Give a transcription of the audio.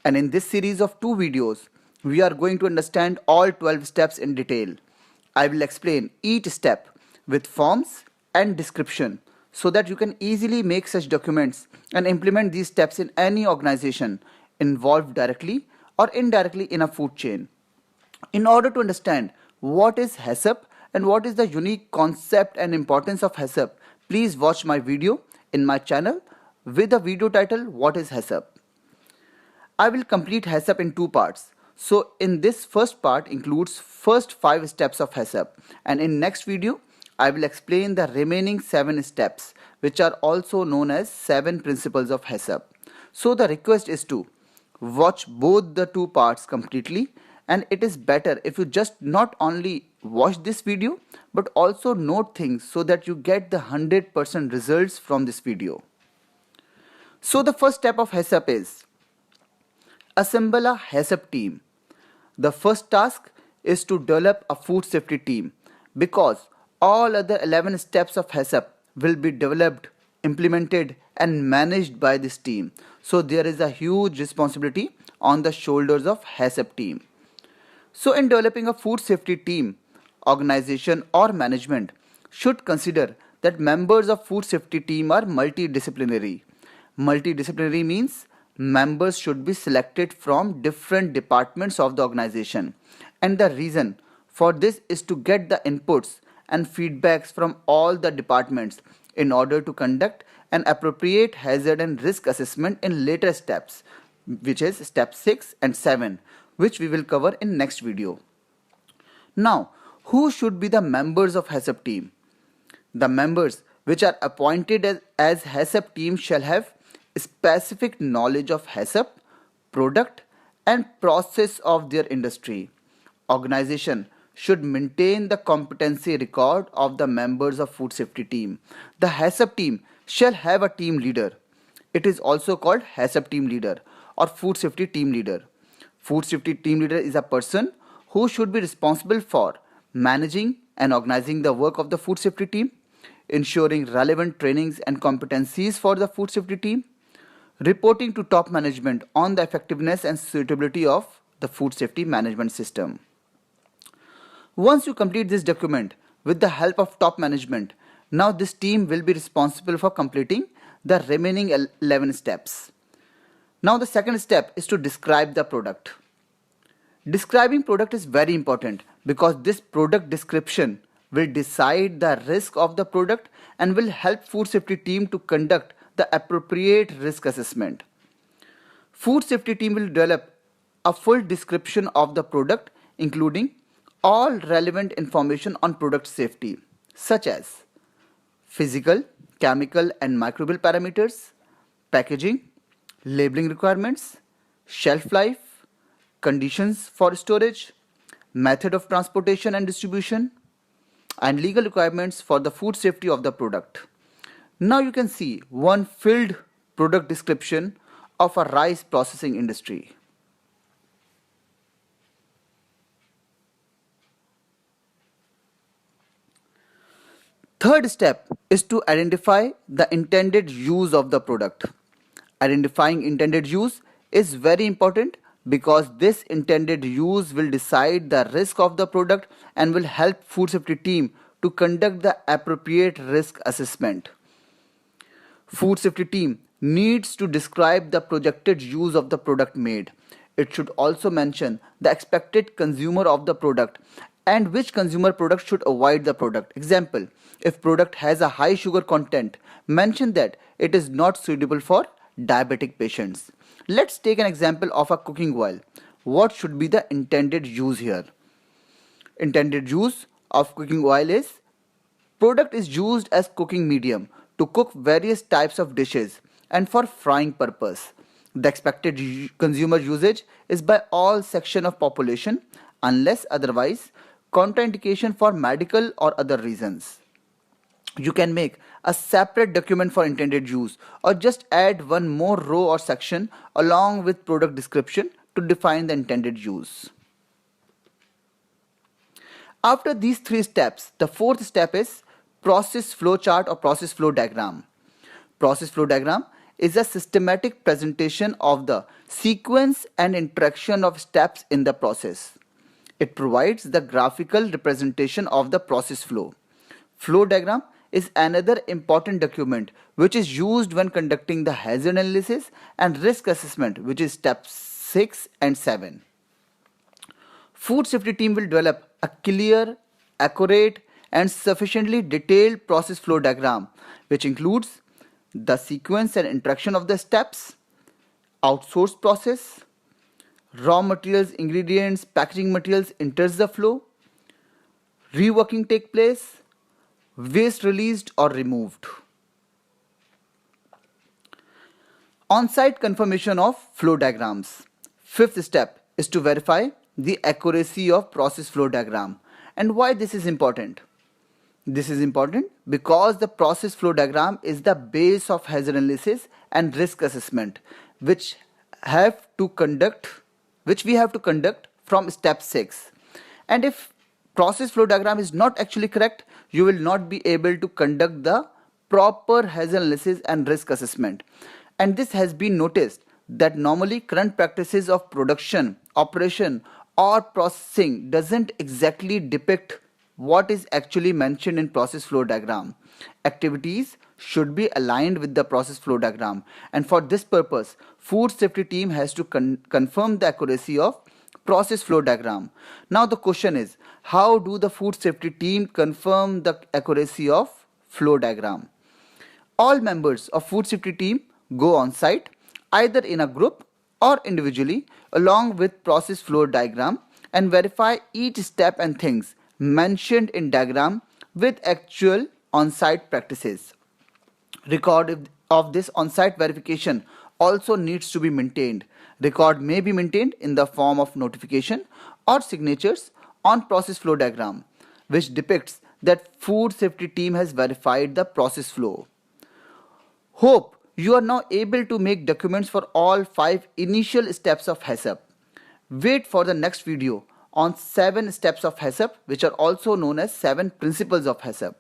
And in this series of 2 videos, we are going to understand all 12 steps in detail. I will explain each step with forms and description so that you can easily make such documents and implement these steps in any organization involved directly or indirectly in a food chain. In order to understand what is HACCP and what is the unique concept and importance of HACCP, please watch my video in my channel with the video title What is HACCP. I will complete HACCP in 2 parts. So in this first part includes first 5 steps of HACCP, and in next video I will explain the remaining 7 steps, which are also known as 7 principles of HACCP. So the request is to watch both the 2 parts completely, and it is better if you just not only watch this video but also note things so that you get the 100% results from this video. So the first step of HACCP is assemble a HACCP team. The first task is to develop a food safety team because all other 11 steps of HACCP will be developed, implemented and managed by this team. So there is a huge responsibility on the shoulders of HACCP team. So in developing a food safety team, organization or management should consider that members of food safety team are multidisciplinary. Multidisciplinary means members should be selected from different departments of the organization, and the reason for this is to get the inputs and feedbacks from all the departments in order to conduct an appropriate hazard and risk assessment in later steps, which is step 6 and 7, which we will cover in next video. Now, who should be the members of HACCP team? The members which are appointed as HACCP team shall have specific knowledge of HACCP, product and process of their industry. Organization should maintain the competency record of the members of food safety team. The HACCP team shall have a team leader. It is also called HACCP team leader or food safety team leader. Food safety team leader is a person who should be responsible for managing and organizing the work of the food safety team, ensuring relevant trainings and competencies for the food safety team, reporting to top management on the effectiveness and suitability of the food safety management system. Once you complete this document with the help of top management, now this team will be responsible for completing the remaining 11 steps. Now the second step is to describe the product. Describing product is very important because this product description will decide the risk of the product and will help food safety team to conduct the appropriate risk assessment. Food safety team will develop a full description of the product including all relevant information on product safety such as physical, chemical and microbial parameters, packaging, labeling requirements, shelf life, conditions for storage, method of transportation and distribution, and legal requirements for the food safety of the product. Now you can see one filled product description of a rice processing industry. Third step is to identify the intended use of the product. Identifying intended use is very important because this intended use will decide the risk of the product and will help food safety team to conduct the appropriate risk assessment. Food safety team needs to describe the projected use of the product made. It should also mention the expected consumer of the product and which consumer product should avoid the product. Example, if product has a high sugar content, mention that it is not suitable for diabetic patients. Let's take an example of a cooking oil. What should be the intended use here? Intended use of cooking oil is product is used as cooking medium to cook various types of dishes and for frying purpose. The expected consumer usage is by all section of population unless otherwise contraindication for medical or other reasons. You can make a separate document for intended use or just add one more row or section along with product description to define the intended use. After these 3 steps, the fourth step is process flow chart or process flow diagram. Process flow diagram is a systematic presentation of the sequence and interaction of steps in the process. It provides the graphical representation of the process flow. Flow diagram is another important document which is used when conducting the hazard analysis and risk assessment, which is steps 6 and 7. Food safety team will develop a clear, accurate and sufficiently detailed process flow diagram which includes the sequence and interaction of the steps, outsourced process, raw materials, ingredients, packaging materials enters the flow, reworking take place, waste released or removed. On-site confirmation of flow diagrams. Fifth step is to verify the accuracy of process flow diagram. And why this is important? This is important because the process flow diagram is the base of hazard analysis and risk assessment which we have to conduct from step 6. And if process flow diagram is not actually correct, you will not be able to conduct the proper hazard analysis and risk assessment. And this has been noticed that normally current practices of production, operation or processing doesn't exactly depict what is actually mentioned in process flow diagram. Activities should be aligned with the process flow diagram, and for this purpose food safety team has to confirm the accuracy of process flow diagram. Now the question is, how do the food safety team confirm the accuracy of flow diagram? All members of food safety team go on site either in a group or individually along with process flow diagram and verify each step and things mentioned in diagram with actual on-site practices. Record of this on-site verification also needs to be maintained. Record may be maintained in the form of notification or signatures on process flow diagram, which depicts that food safety team has verified the process flow. Hope you are now able to make documents for all 5 initial steps of HACCP. Wait for the next video on 7 steps of HACCP, which are also known as 7 principles of HACCP.